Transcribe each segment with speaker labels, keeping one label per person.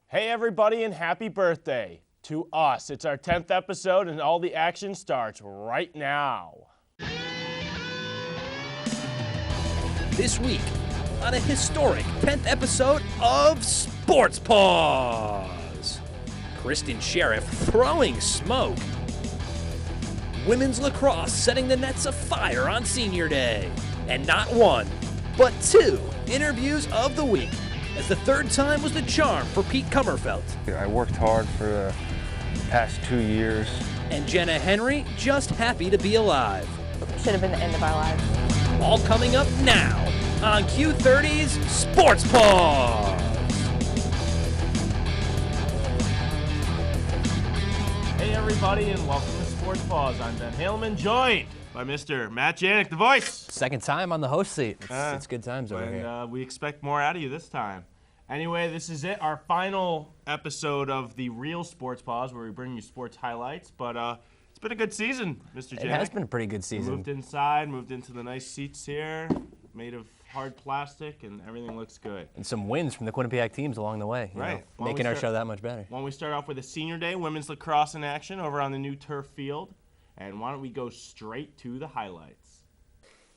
Speaker 1: Hey everybody and happy birthday to us. It's our 10th episode and all the action starts right now.
Speaker 2: This week on a historic 10th episode of Sports Paws. Kristen Sheriff throwing smoke. Women's lacrosse setting the nets afire on Senior Day. And not one, but two interviews of the week, as the third time was the charm for Pete Kummerfeldt.
Speaker 3: I worked hard for the past 2 years.
Speaker 2: And Jenna Henry just happy to be alive.
Speaker 4: Should have been the end of our lives.
Speaker 2: All coming up now on Q30's Sports Paws.
Speaker 1: Hey everybody and welcome to Sports Paws. I'm Ben Handelman, joined by Mr. Matt Janik, the voice.
Speaker 5: Second time on the host seat. It's good times over here.
Speaker 1: And we expect more out of you this time. Anyway, this is it, our final episode of the real Sports Paws, where we bring you sports highlights. But it's been a good season, Mr. Janik.
Speaker 5: It has been a pretty good season.
Speaker 1: Moved inside, moved into the nice seats here, made of hard plastic, and everything looks good.
Speaker 5: And some wins from the Quinnipiac teams along the way.
Speaker 1: Right.
Speaker 5: Making our show that much better.
Speaker 1: Why don't we start off with a Senior Day, women's lacrosse in action over on the new turf field. And why don't we go straight to the highlights?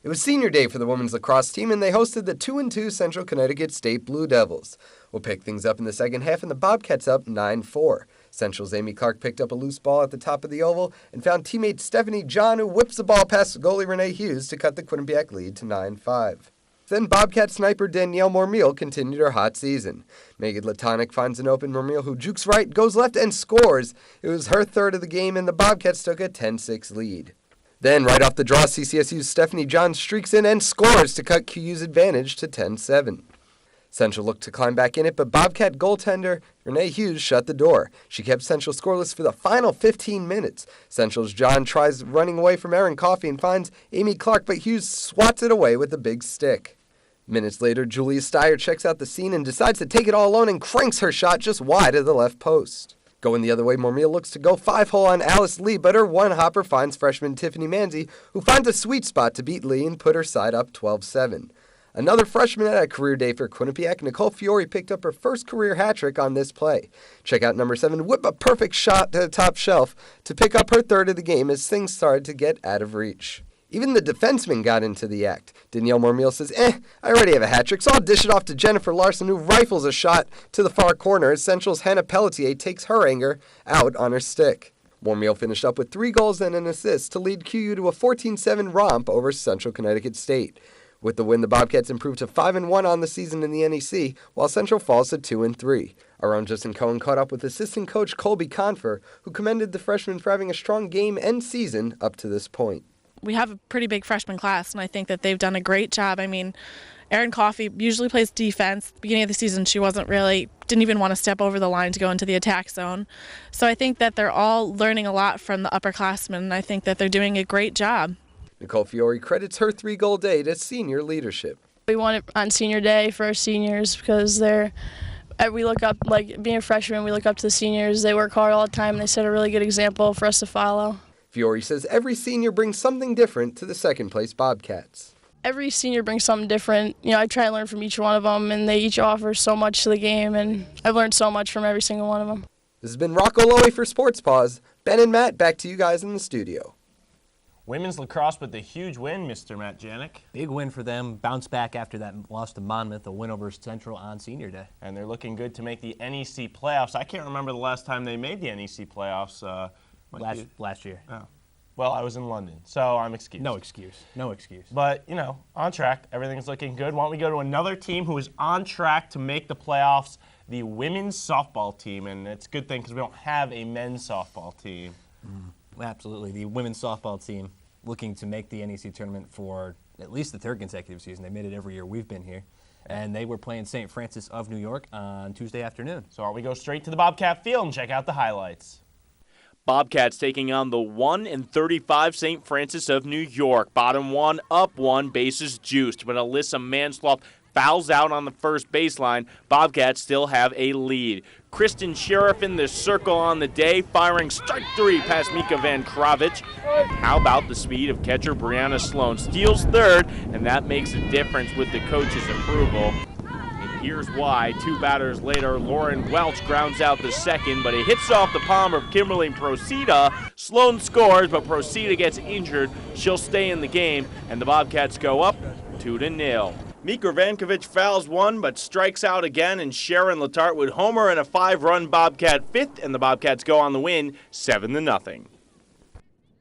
Speaker 6: It was Senior Day for the women's lacrosse team, and they hosted the 2-2 Central Connecticut State Blue Devils. We'll pick things up in the second half, and the Bobcats up 9-4. Central's Amy Clark picked up a loose ball at the top of the oval and found teammate Stephanie John, who whips the ball past goalie Renee Hughes to cut the Quinnipiac lead to 9-5. Then Bobcat sniper Danielle Mormeal continued her hot season. Megan Latonic finds an open Mormeal, who jukes right, goes left, and scores. It was her third of the game, and the Bobcats took a 10-6 lead. Then, right off the draw, CCSU's Stephanie John streaks in and scores to cut QU's advantage to 10-7. Central looked to climb back in it, but Bobcat goaltender Renee Hughes shut the door. She kept Central scoreless for the final 15 minutes. Central's John tries running away from Erin Coffey and finds Amy Clark, but Hughes swats it away with a big stick. Minutes later, Julia Steyer checks out the scene and decides to take it all alone and cranks her shot just wide of the left post. Going the other way, Mormeal looks to go 5-hole on Alice Lee, but her one-hopper finds freshman Tiffany Manzi, who finds a sweet spot to beat Lee and put her side up 12-7. Another freshman at a career day for Quinnipiac, Nicole Fiore picked up her first career hat trick on this play. Check out number 7, whip a perfect shot to the top shelf to pick up her third of the game as things started to get out of reach. Even the defenseman got into the act. Danielle Mormeal says, I already have a hat trick, so I'll dish it off to Jennifer Larson, who rifles a shot to the far corner as Central's Hannah Pelletier takes her anger out on her stick. Mormeal finished up with 3 goals and an assist to lead QU to a 14-7 romp over Central Connecticut State. With the win, the Bobcats improved to 5-1 on the season in the NEC, while Central falls to 2-3. Our own Justin Cohen caught up with assistant coach Colby Confer, who commended the freshmen for having a strong game and season up to this point.
Speaker 7: We have a pretty big freshman class, and I think that they've done a great job. I mean, Erin Coffey usually plays defense. At the beginning of the season, she didn't even want to step over the line to go into the attack zone. So I think that they're all learning a lot from the upperclassmen, and I think that they're doing a great job.
Speaker 6: Nicole Fiore credits her 3-goal day to senior leadership.
Speaker 8: We won it on Senior Day for our seniors because we look up, like being a freshman, we look up to the seniors. They work hard all the time, and they set a really good example for us to follow.
Speaker 6: Fiore says every senior brings something different to the second-place Bobcats.
Speaker 8: Every senior brings something different. I try to learn from each one of them, and they each offer so much to the game, and I've learned so much from every single one of them.
Speaker 6: This has been Rocco Lowy for Sports Paws. Ben and Matt, back to you guys in the studio.
Speaker 1: Women's lacrosse with the huge win, Mr. Matt Janik.
Speaker 5: Big win for them. Bounce back after that loss to Monmouth, a win over Central on Senior Day.
Speaker 1: And they're looking good to make the NEC playoffs. I can't remember the last time they made the NEC playoffs.
Speaker 5: Last year.
Speaker 1: Oh. Well, I was in London, so I'm excused.
Speaker 5: No excuse.
Speaker 1: But, on track. Everything's looking good. Why don't we go to another team who is on track to make the playoffs, the women's softball team. And it's a good thing because we don't have a men's softball team.
Speaker 5: Absolutely. The women's softball team looking to make the NEC tournament for at least the third consecutive season. They made it every year we've been here. And they were playing St. Francis of New York on Tuesday afternoon.
Speaker 1: So why don't we go straight to the Bobcat field and check out the highlights.
Speaker 9: Bobcats taking on the 1-35 St. Francis of New York. Bottom one, up one, bases juiced. When Alyssa Mansloth fouls out on the first baseline, Bobcats still have a lead. Kristen Sheriff in the circle on the day, firing strike 3 past Mika Van Kravich. And how about the speed of catcher Brianna Sloan? Steals third, and that makes a difference with the coach's approval. here's why. 2 batters later, Lauren Welch grounds out the second, but it hits off the palm of Kimberly Procida. Sloan scores, but Procida gets injured. She'll stay in the game, and the Bobcats go up 2-0. Mika Vankovic fouls one, but strikes out again, and Sharon Latart would homer in a 5-run Bobcat fifth, and the Bobcats go on the win 7-0.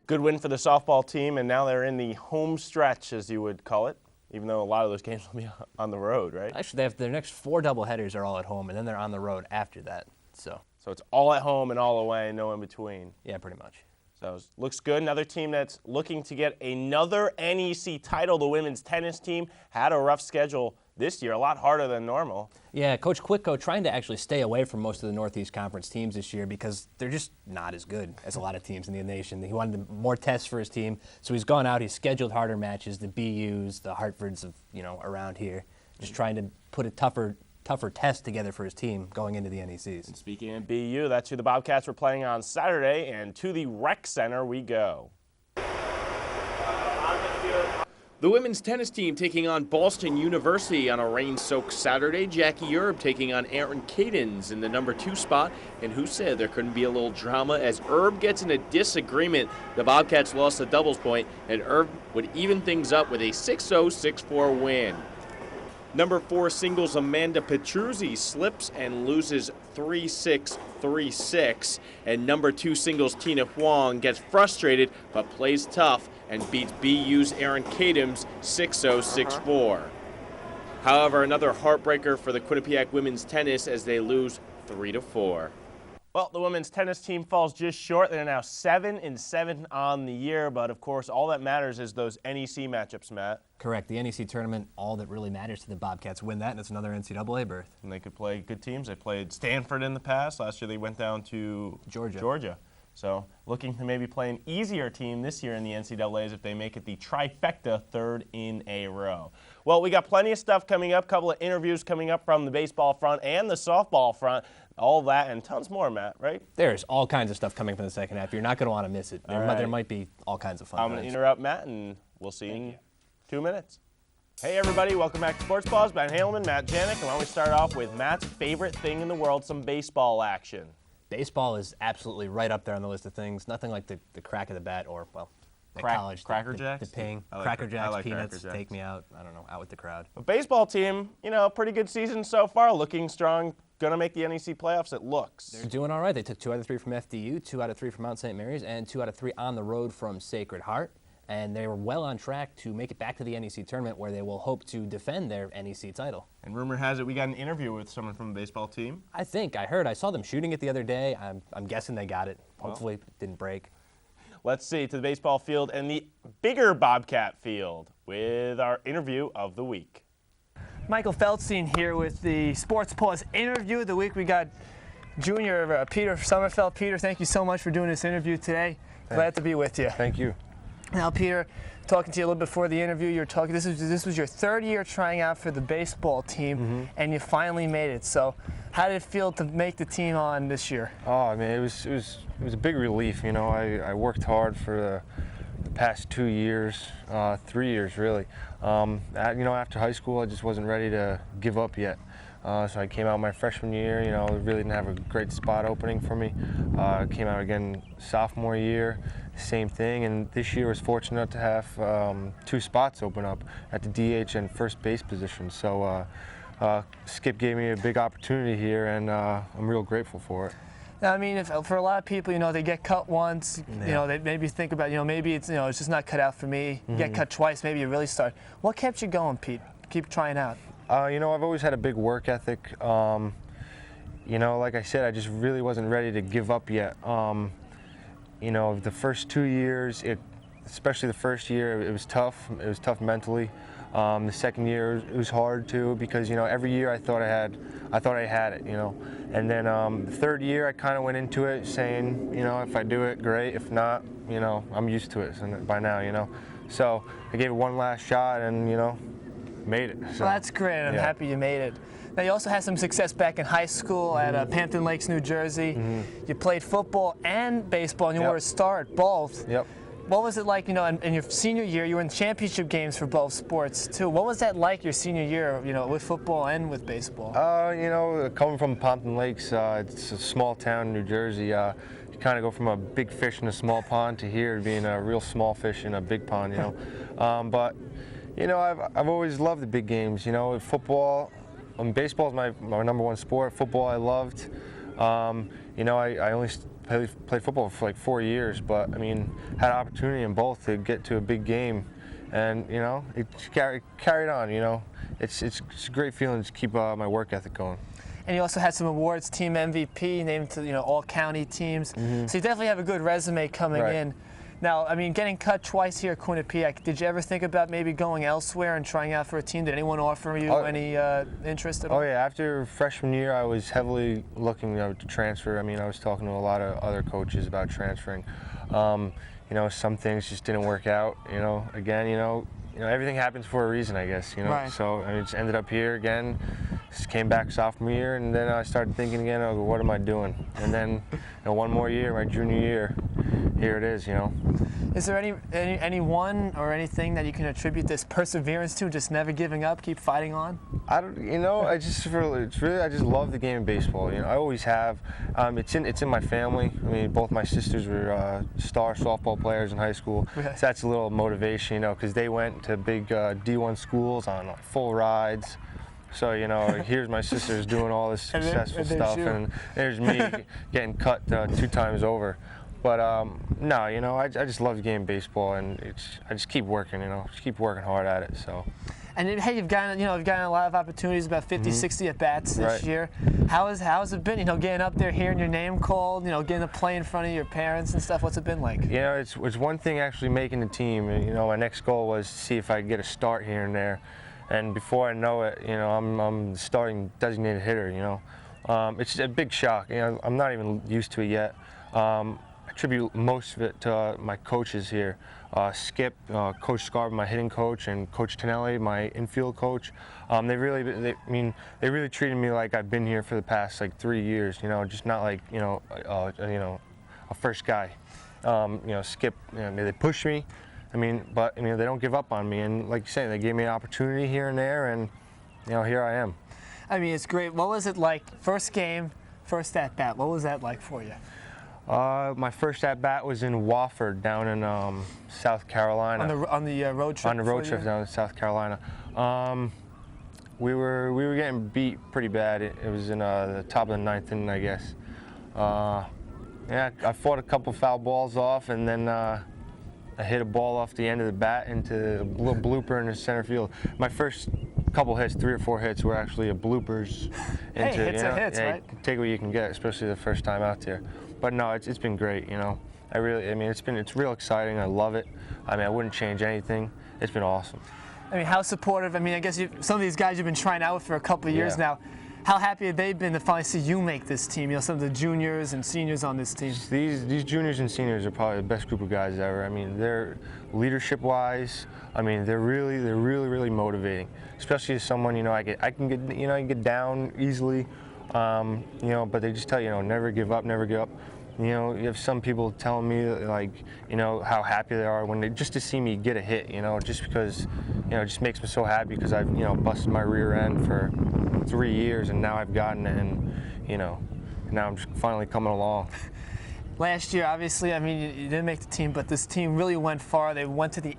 Speaker 1: Good win for the softball team, and now they're in the home stretch, as you would call it, even though a lot of those games will be on the road, right?
Speaker 5: Actually, they have their next 4 doubleheaders are all at home, and then they're on the road after that. So
Speaker 1: it's all at home and all away, no in between.
Speaker 5: yeah, pretty much.
Speaker 1: So it looks good. Another team that's looking to get another NEC title, the women's tennis team, had a rough schedule this year, a lot harder than normal.
Speaker 5: Yeah, Coach Quitko trying to actually stay away from most of the Northeast Conference teams this year because they're just not as good as a lot of teams in the nation. He wanted more tests for his team, so he's gone out. He's scheduled harder matches, the BUs, the Hartfords of around here, just trying to put a tougher test together for his team going into the NECs.
Speaker 1: And speaking of BU, that's who the Bobcats were playing on Saturday, and to the rec center we go.
Speaker 9: The women's tennis team taking on Boston University on a rain-soaked Saturday. Jackie Erb taking on Aaron Cadens in the number 2 spot. And who said there couldn't be a little drama as Erb gets in a disagreement. The Bobcats lost the doubles point, and Erb would even things up with a 6-0, 6-4 win. Number 4 singles Amanda Petruzzi slips and loses 3-6, 3-6. And number 2 singles Tina Huang gets frustrated but plays tough and beats BU's Erin Kadams 6-0, 6-4. However, another heartbreaker for the Quinnipiac women's tennis as they lose 3-4.
Speaker 1: Well, the women's tennis team falls just short. They're now 7-7 on the year, but of course, all that matters is those NEC matchups, Matt.
Speaker 5: Correct. The NEC tournament, all that really matters to the Bobcats win that, and it's another NCAA berth.
Speaker 1: And they could play good teams. They played Stanford in the past. Last year, they went down to Georgia. So looking to maybe play an easier team this year in the NCAAs if they make it the trifecta 3rd in a row. Well, we got plenty of stuff coming up, couple of interviews coming up from the baseball front and the softball front. All that and tons more, Matt, right?
Speaker 5: There's all kinds of stuff coming up in the second half. You're not going to want to miss it. There might be all kinds of fun.
Speaker 1: I'm going to interrupt Matt, and we'll see you in 2 minutes. Hey, everybody. Welcome back to Sports Paws. Ben Handelman, Matt Janik. And why don't we start off with Matt's favorite thing in the world, some baseball action.
Speaker 5: Baseball is absolutely right up there on the list of things. Nothing like the crack of the bat or, well, at college.
Speaker 1: Cracker Jacks?
Speaker 5: The ping.
Speaker 1: I like
Speaker 5: Cracker Jacks,
Speaker 1: Cracker
Speaker 5: peanuts,
Speaker 1: Jacks.
Speaker 5: take me out. I don't know, out with the crowd.
Speaker 1: But baseball team, pretty good season so far, looking strong. Going to make the NEC playoffs, it looks.
Speaker 5: They're doing all right. They took 2 out of 3 from FDU, 2 out of 3 from Mount St. Mary's, and 2 out of 3 on the road from Sacred Heart. And they were well on track to make it back to the NEC tournament where they will hope to defend their NEC title.
Speaker 1: And rumor has it we got an interview with someone from the baseball team.
Speaker 5: I saw them shooting it the other day. I'm guessing they got it. Hopefully it didn't break.
Speaker 1: Let's see, to the baseball field and the bigger Bobcat field with our interview of the week.
Speaker 10: Michael Feldstein here with the Sports Paws interview of the week. We got Junior Peter Kummerfeldt. Peter, thank you so much for doing this interview today. Glad to be with you.
Speaker 3: Thank you.
Speaker 10: Now, Peter, talking to you a little before the interview, you were talking. This was your 3rd year trying out for the baseball team, and you finally made it. So, how did it feel to make the team on this year?
Speaker 3: Oh, I mean, it was a big relief. I worked hard for the past 2 years, 3 years really. After high school, I just wasn't ready to give up yet. So I came out my freshman year, really didn't have a great spot opening for me. Came out again sophomore year, same thing. And this year was fortunate to have 2 spots open up at the DH and first base position. So Skip gave me a big opportunity here, and I'm real grateful for it.
Speaker 10: Now, I mean, for a lot of people, they get cut once. They maybe think about, maybe it's, it's just not cut out for me. You get cut twice, maybe you really start. What kept you going, Pete? Keep trying out.
Speaker 3: I've always had a big work ethic. Like I said, I just really wasn't ready to give up yet. The first 2 years, especially the first year, it was tough. It was tough mentally. The second year it was hard too because every year I thought I had it. And then the 3rd year I kind of went into it saying if I do it, great. If not, I'm used to it by now. So I gave it one last shot and made it. So,
Speaker 10: well, that's great. I'm happy you made it. Now, you also had some success back in high school at Hampton Lakes, New Jersey. You played football and baseball, and you were a star at both.
Speaker 3: Yep.
Speaker 10: what was it like, in your senior year, you were in championship games for both sports too. What was that like your senior year, with football and with baseball?
Speaker 3: Coming from Pompton Lakes, it's a small town in New Jersey. You kind of go from a big fish in a small pond to here being a real small fish in a big pond, but I've always loved the big games, football. Baseball is my number one sport. Football I loved. I only played football for like 4 years, but had an opportunity in both to get to a big game, and it carried on. It's a great feeling to keep my work ethic going.
Speaker 10: And you also had some awards, team MVP, named to all county teams.
Speaker 3: Mm-hmm.
Speaker 10: So you definitely have a good resume coming
Speaker 3: Right.
Speaker 10: in. Now, getting cut twice here at Quinnipiac, did you ever think about maybe going elsewhere and trying out for a team? Did anyone offer you any interest at all?
Speaker 3: Oh yeah, after freshman year, I was heavily looking to transfer. I was talking to a lot of other coaches about transferring. Some things just didn't work out. Everything happens for a reason, I guess.
Speaker 10: Right.
Speaker 3: So I just ended up here again. Just came back sophomore year, and then I started thinking again, what am I doing? And then one more year, my junior year, here it is.
Speaker 10: Is there anyone or anything that you can attribute this perseverance to, just never giving up, keep fighting on?
Speaker 3: I just love the game of baseball. I always have. It's in my family. Both my sisters were star softball players in high school.
Speaker 10: Okay.
Speaker 3: So that's a little motivation, because they went to big D1 schools on full rides. So here's my sisters doing all this successful stuff, and there's me getting cut 2 times over. But I just love the game of baseball, and I just keep working, just keep working hard at it. So.
Speaker 10: And hey, you've gotten a lot of opportunities, about 50, 60 at bats this
Speaker 3: Right.
Speaker 10: year. How's it been? Getting up there, hearing your name called, getting to play in front of your parents and stuff. What's it been like?
Speaker 3: It's one thing actually making the team. My next goal was to see if I could get a start here and there. And before I know it, I'm the starting designated hitter. It's a big shock. I'm not even used to it yet. I attribute most of it to my coaches here. Skip, Coach Scarb, my hitting coach, and Coach Tonelli, my infield coach. They really treated me like I've been here for the past 3 years. Just not like a first guy. Skip, they push me. But they don't give up on me. And like you say, they gave me an opportunity here and there, and here I am.
Speaker 10: It's great. What was it like? First game, first at bat. What was that like for you?
Speaker 3: My first at bat was in Wofford, down in South Carolina.
Speaker 10: On the road trip.
Speaker 3: On the road trip down in South Carolina. We were getting beat pretty bad. It was in the top of the 9th inning, I guess. I fought a couple foul balls off, and then I hit a ball off the end of the bat into a little blooper in the center field. My first couple hits, 3 or 4 hits, were actually bloopers.
Speaker 10: Hey, hits are hits, right?
Speaker 3: Take what you can get, especially the first time out there. But no, it's been great. It's real exciting. I love it. I wouldn't change anything. It's been awesome.
Speaker 10: How supportive? I guess some of these guys you've been trying out with for a couple of years now. How happy have they been to finally see you make this team? Some of the juniors and seniors on this team.
Speaker 3: These juniors and seniors are probably the best group of guys ever. They're leadership-wise. They're really motivating. Especially as someone I can get down easily. But they just tell you, never give up, never give up. You have some people telling me how happy they are when just to see me get a hit. Just because, it just makes me so happy because I've busted my rear end for 3 years, and now I've gotten it, and now I'm just finally coming along.
Speaker 10: Last year, obviously, you didn't make the team, but this team really went far. They went to the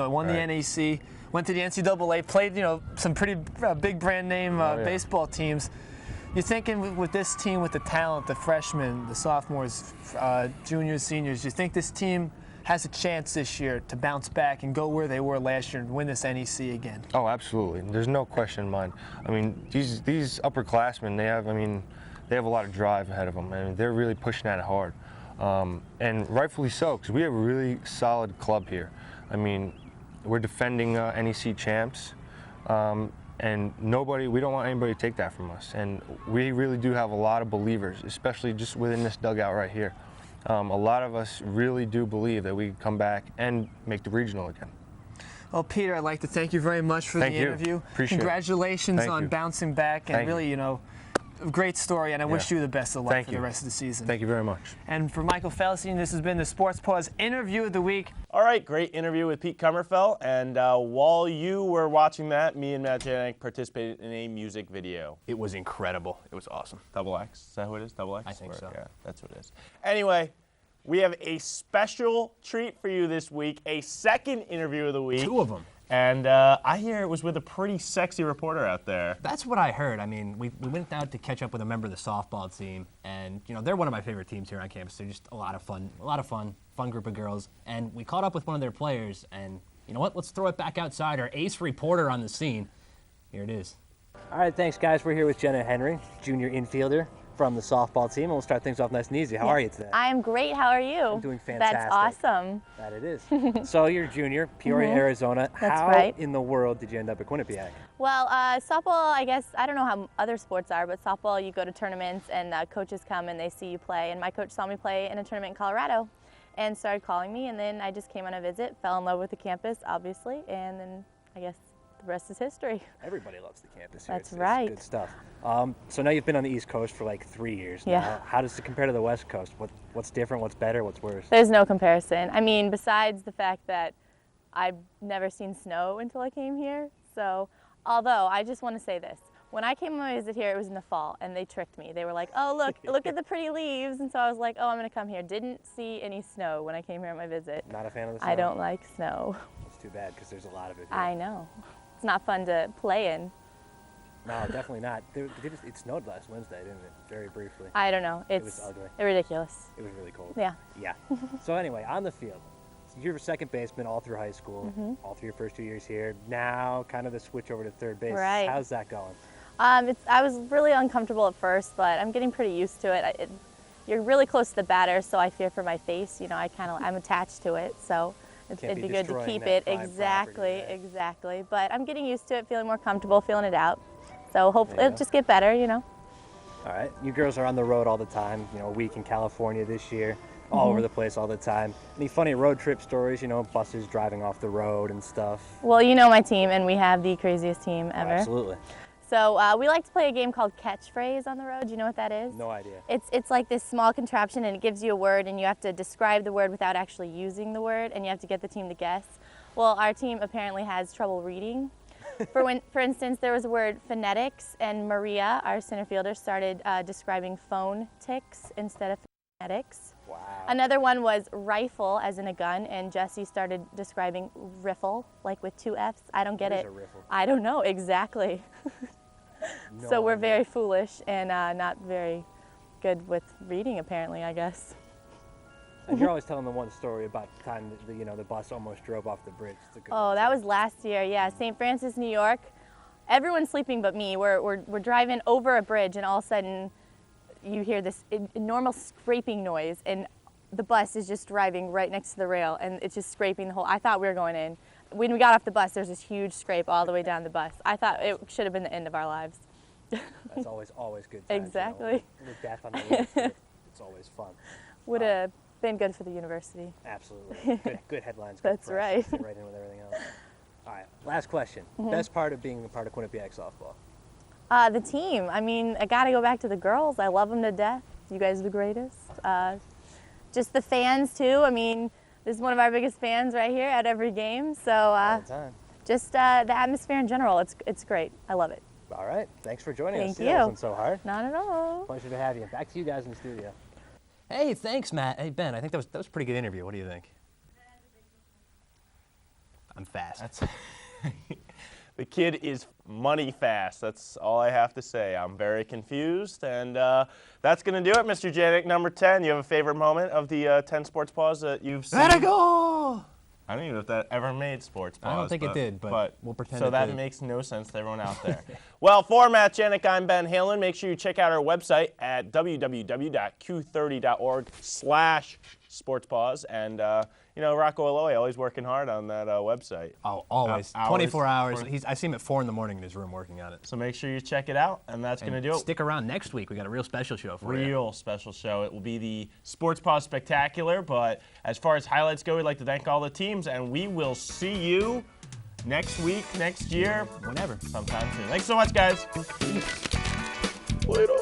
Speaker 10: won the NEC, went to the NCAA, played some pretty big brand name baseball teams. You're thinking with this team, with the talent, the freshmen, the sophomores, juniors, seniors, you think this team has a chance this year to bounce back and go where they were last year and win this NEC again? Oh,
Speaker 3: absolutely. There's no question in mind. These upperclassmen, they have a lot of drive ahead of them. They're really pushing at it hard. And rightfully so, because we have a really solid club here. We're defending NEC champs. And we don't want anybody to take that from us. And we really do have a lot of believers, especially just within this dugout right here. A lot of us really do believe that we can come back and make the regional again.
Speaker 10: Well, Peter, I'd like to thank you very much for the interview.
Speaker 3: Appreciate
Speaker 10: Congratulations
Speaker 3: it.
Speaker 10: on bouncing back and really, a great story, and I wish you the best of luck
Speaker 3: Thank
Speaker 10: for
Speaker 3: you.
Speaker 10: the rest of the season.
Speaker 3: Thank you very much.
Speaker 10: And for Michael Feldstein, this has been the Sports Paws Interview of the Week.
Speaker 1: All right, great interview with Pete Kummerfeldt. And while you were watching that, me and Matt Janik participated in a music video.
Speaker 5: It was incredible. It was awesome.
Speaker 1: Double X. Is that who it is? Double X?
Speaker 5: I think so.
Speaker 1: Yeah, that's what it is. Anyway, we have a special treat for you this week, a second interview of the week.
Speaker 5: 2 of them.
Speaker 1: And I hear it was with a pretty sexy reporter out there.
Speaker 5: That's what I heard. I mean, we went out to catch up with a member of the softball team, and they're one of my favorite teams here on campus. They're just a lot of fun group of girls. And we caught up with one of their players, and you know what? Let's throw it back outside. Our ace reporter on the scene. Here it is. All right, thanks, guys. We're here with Jenna Henry, junior infielder from the softball team, and we'll start things off nice and easy. How are you today?
Speaker 4: I am great. How are you?
Speaker 5: I'm doing fantastic.
Speaker 4: That's awesome.
Speaker 5: That it is. So you're a junior, Peoria, Arizona.
Speaker 4: That's
Speaker 5: How
Speaker 4: right.
Speaker 5: in the world did you end up at Quinnipiac?
Speaker 4: Well, softball, I guess, I don't know how other sports are, but softball, you go to tournaments and coaches come and they see you play. And my coach saw me play in a tournament in Colorado and started calling me. And then I just came on a visit, fell in love with the campus, obviously. And then I guess the rest is history.
Speaker 5: Everybody loves the campus here.
Speaker 4: That's right.
Speaker 5: It's good stuff. So now you've been on the East Coast for like 3 years
Speaker 4: Yeah.
Speaker 5: now. How does it compare to the West Coast? What's different? What's better? What's worse?
Speaker 4: There's no comparison. I mean, besides the fact that I've never seen snow until I came here. So, although I just want to say this. When I came on my visit here, it was in the fall, and they tricked me. They were like, oh, look at the pretty leaves. And so I was like, oh, I'm going to come here. Didn't see any snow when I came here on my visit.
Speaker 5: Not a fan of the snow?
Speaker 4: I don't like snow.
Speaker 5: It's too bad because there's a lot of it here.
Speaker 4: I know. It's not fun to play in.
Speaker 5: No, definitely not. It snowed last Wednesday, didn't it? Very briefly.
Speaker 4: I don't know.
Speaker 5: It was ugly.
Speaker 4: Ridiculous.
Speaker 5: It was really cold.
Speaker 4: Yeah.
Speaker 5: Yeah. So anyway, on the field, you're a second baseman all through high school, all through your first 2 years here. Now, kind of the switch over to third base.
Speaker 4: Right.
Speaker 5: How's that going?
Speaker 4: I was really uncomfortable at first, but I'm getting pretty used to it. You're really close to the batter, so I fear for my face. I'm attached to it, so it'd be good to keep it. Exactly. But I'm getting used to it, feeling more comfortable, feeling it out. So hopefully it'll just get better,
Speaker 5: All right. You girls are on the road all the time, a week in California this year, all over the place all the time. Any funny road trip stories, buses driving off the road and stuff?
Speaker 4: Well, you know my team, and we have the craziest team ever.
Speaker 5: Absolutely.
Speaker 4: So we like to play a game called Catchphrase on the road. Do you know what that is?
Speaker 5: No idea.
Speaker 4: It's like this small contraption, and it gives you a word, and you have to describe the word without actually using the word, and you have to get the team to guess. Well, our team apparently has trouble reading. For instance, there was a word phonetics, and Maria, our center fielder, started describing phone ticks instead of phonetics.
Speaker 5: Wow.
Speaker 4: Another one was rifle, as in a gun, and Jesse started describing riffle, like with 2 F's. I don't get
Speaker 5: What
Speaker 4: it.
Speaker 5: is a riffle?
Speaker 4: I don't know exactly. So we're very foolish and not very good with reading, apparently, I guess.
Speaker 5: And you're always telling the one story about the time that the bus almost drove off the bridge. It's a good
Speaker 4: Oh,
Speaker 5: one,
Speaker 4: that
Speaker 5: too.
Speaker 4: was last year, yeah. St. Francis, New York. Everyone's sleeping but me. We're driving over a bridge, and all of a sudden you hear this enormous scraping noise, and the bus is just driving right next to the rail, and it's just scraping the whole. I thought we were going in. When we got off the bus, there's this huge scrape all the way down the bus. I thought it should have been the end of our lives.
Speaker 5: That's always good times,
Speaker 4: Exactly.
Speaker 5: With death on the list, it's always fun.
Speaker 4: Would have been good for the university.
Speaker 5: Absolutely. Good headlines. Good
Speaker 4: That's
Speaker 5: press.
Speaker 4: right.
Speaker 5: Fit right in with everything else. All right, last question. Best part of being a part of Quinnipiac softball?
Speaker 4: The team. I mean, I got to go back to the girls. I love them to death. You guys are the greatest. Just the fans, too. I mean, this is one of our biggest fans right here at every game. So
Speaker 5: All the time.
Speaker 4: just the atmosphere in general, it's great. I love it.
Speaker 5: All right, thanks for joining us.
Speaker 4: Thank
Speaker 5: See,
Speaker 4: you.
Speaker 5: That wasn't so hard.
Speaker 4: Not at all.
Speaker 5: Pleasure to have you. Back to you guys in the studio. Hey, thanks, Matt. Hey, Ben, I think that was a pretty good interview. What do you think? I'm fast.
Speaker 1: The kid is money fast. That's all I have to say. I'm very confused. And that's going to do it, Mr. Janik. Number 10, you have a favorite moment of the 10 Sports Paws that you've seen?
Speaker 5: Let it go!
Speaker 1: I don't even know if that ever made Sports Paws.
Speaker 5: I don't think it did, but we'll pretend
Speaker 1: so
Speaker 5: it
Speaker 1: that
Speaker 5: did.
Speaker 1: makes no sense to everyone out there. Well, for Matt Janik, I'm Ben Halen. Make sure you check out our website at www.q30.org/sportspaws. And, Rocco Aloy always working hard on that website.
Speaker 5: Oh, always.
Speaker 1: Hours
Speaker 5: 24 hours. I see him at 4 in the morning in his room working on it.
Speaker 1: So make sure you check it out, and that's going to do it.
Speaker 5: Stick around next week. We got a real special show for you.
Speaker 1: Real special show. It will be the Sports Paws Spectacular, but as far as highlights go, we'd like to thank all the teams, and we will see you next week, next year,
Speaker 5: Whenever.
Speaker 1: sometime soon. Thanks so much, guys.
Speaker 9: Later.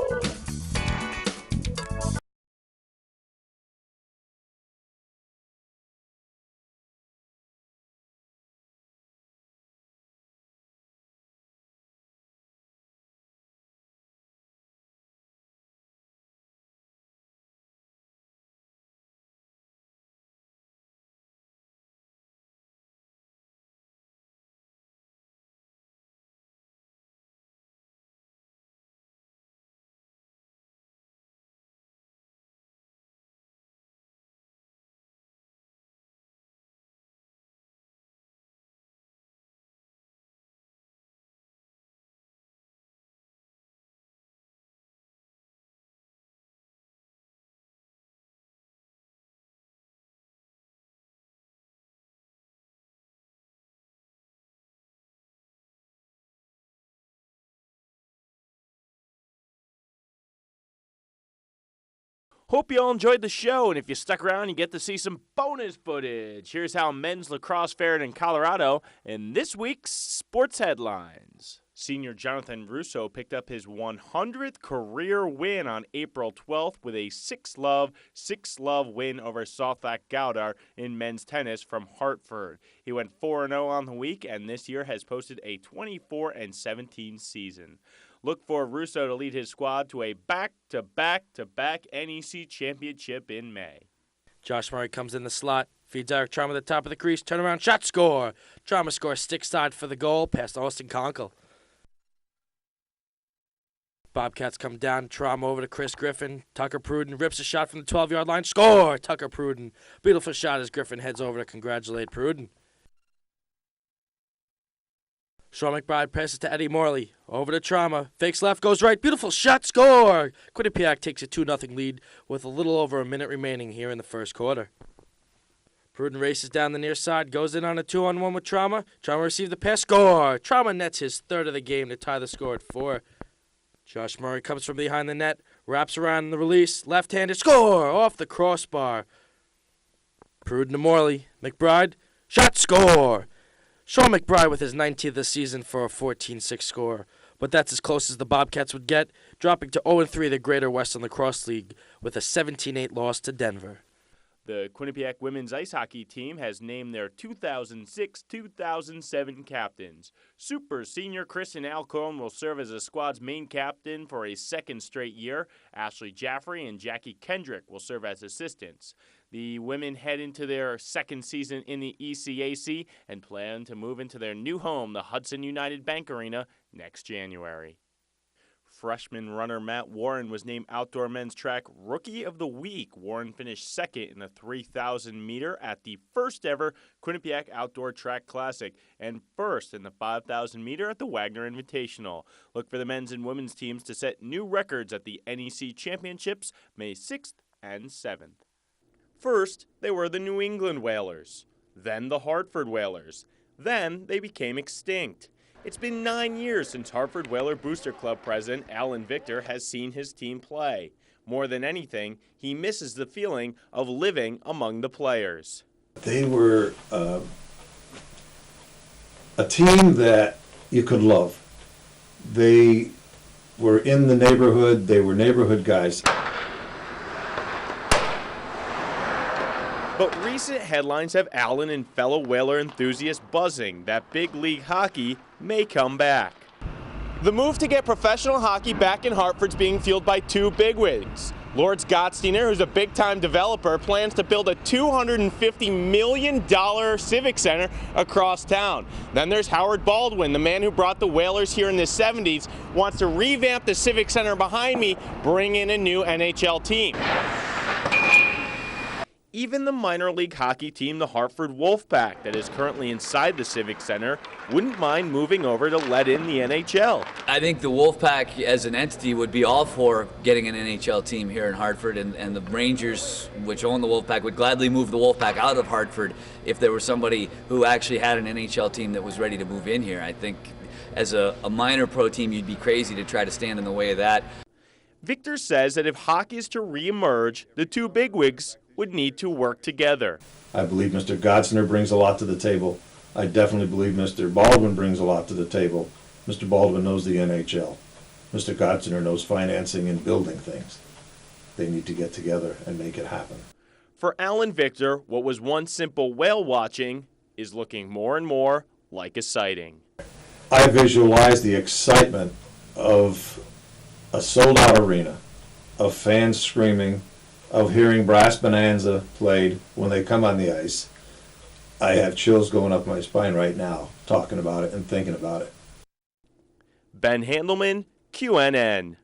Speaker 9: Hope you all enjoyed the show, and if you stuck around, you get to see some bonus footage. Here's how men's lacrosse fared in Colorado in this week's sports headlines. Senior Jonathan Russo picked up his 100th career win on April 12th with a 6-love win over Safak Gaudar in men's tennis from Hartford. He went 4-0 on the week, and this year has posted a 24-17 season. Look for Russo to lead his squad to a back-to-back-to-back NEC championship in May.
Speaker 11: Josh Murray comes in the slot, feeds Eric Trauma at the top of the crease, turnaround shot, score. Trauma scores stick side for the goal, past Austin Conkle. Bobcats come down, Trauma over to Chris Griffin. Tucker Pruden rips a shot from the 12-yard line, score. Tucker Pruden. Beautiful shot as Griffin heads over to congratulate Pruden. Sean McBride passes to Eddie Morley. Over to Trauma. Fakes left, goes right. Beautiful shot, score! Quinnipiac takes a 2-0 lead with a little over a minute remaining here in the first quarter. Pruden races down the near side, goes in on a 2-on-1 with Trauma. Trauma receives the pass, score! Trauma nets his third of the game to tie the score at 4. Josh Murray comes from behind the net, wraps around the release, left-handed, score! Off the crossbar. Pruden to Morley. McBride, shot, score! Sean McBride with his 19th this season for a 14-6 score. But that's as close as the Bobcats would get, dropping to 0-3 the Greater Western Lacrosse League with a 17-8 loss to Denver.
Speaker 9: The Quinnipiac women's ice hockey team has named their 2006-2007 captains. Super senior Kristen Alcorn will serve as the squad's main captain for a second straight year. Ashley Jaffrey and Jackie Kendrick will serve as assistants. The women head into their second season in the ECAC and plan to move into their new home, the Hudson United Bank Arena, next January. Freshman runner Matt Warren was named Outdoor Men's Track Rookie of the Week. Warren finished second in the 3,000 meter at the first ever Quinnipiac Outdoor Track Classic and first in the 5,000 meter at the Wagner Invitational. Look for the men's and women's teams to set new records at the NEC Championships May 6th and 7th. First, they were the New England Whalers, then the Hartford Whalers, then they became extinct. It's been 9 years since Hartford Whaler Booster Club president Alan Victor has seen his team play. More than anything, he misses the feeling of living among the players.
Speaker 12: They were a team that you could love. They were in the neighborhood, they were neighborhood guys.
Speaker 9: But recent headlines have Allen and fellow Whaler enthusiasts buzzing that big league hockey may come back. The move to get professional hockey back in Hartford's being fueled by two bigwigs. Lords Gottsteiner, who's a big-time developer, plans to build a $250 million civic center across town. Then there's Howard Baldwin, the man who brought the Whalers here in the 70s, wants to revamp the civic center behind me, bring in a new NHL team. Even the minor league hockey team, the Hartford Wolfpack, that is currently inside the Civic Center, wouldn't mind moving over to let in the NHL.
Speaker 13: I think the Wolfpack as an entity would be all for getting an NHL team here in Hartford, and the Rangers, which own the Wolfpack, would gladly move the Wolfpack out of Hartford if there was somebody who actually had an NHL team that was ready to move in here. I think as a minor pro team, you'd be crazy to try to stand in the way of that.
Speaker 9: Victor says that if hockey is to reemerge, the two bigwigs would need to work together.
Speaker 12: I believe Mr. Gottsteiner brings a lot to the table. I definitely believe Mr. Baldwin brings a lot to the table. Mr. Baldwin knows the NHL. Mr. Kotzner knows financing and building things. They need to get together and make it happen.
Speaker 9: For Alan Victor, what was once simple whale watching is looking more and more like a sighting.
Speaker 12: I visualize the excitement of a sold-out arena, of fans screaming, of hearing Brass Bonanza played when they come on the ice. I have chills going up my spine right now, talking about it and thinking about it.
Speaker 9: Ben Handelman, QNN.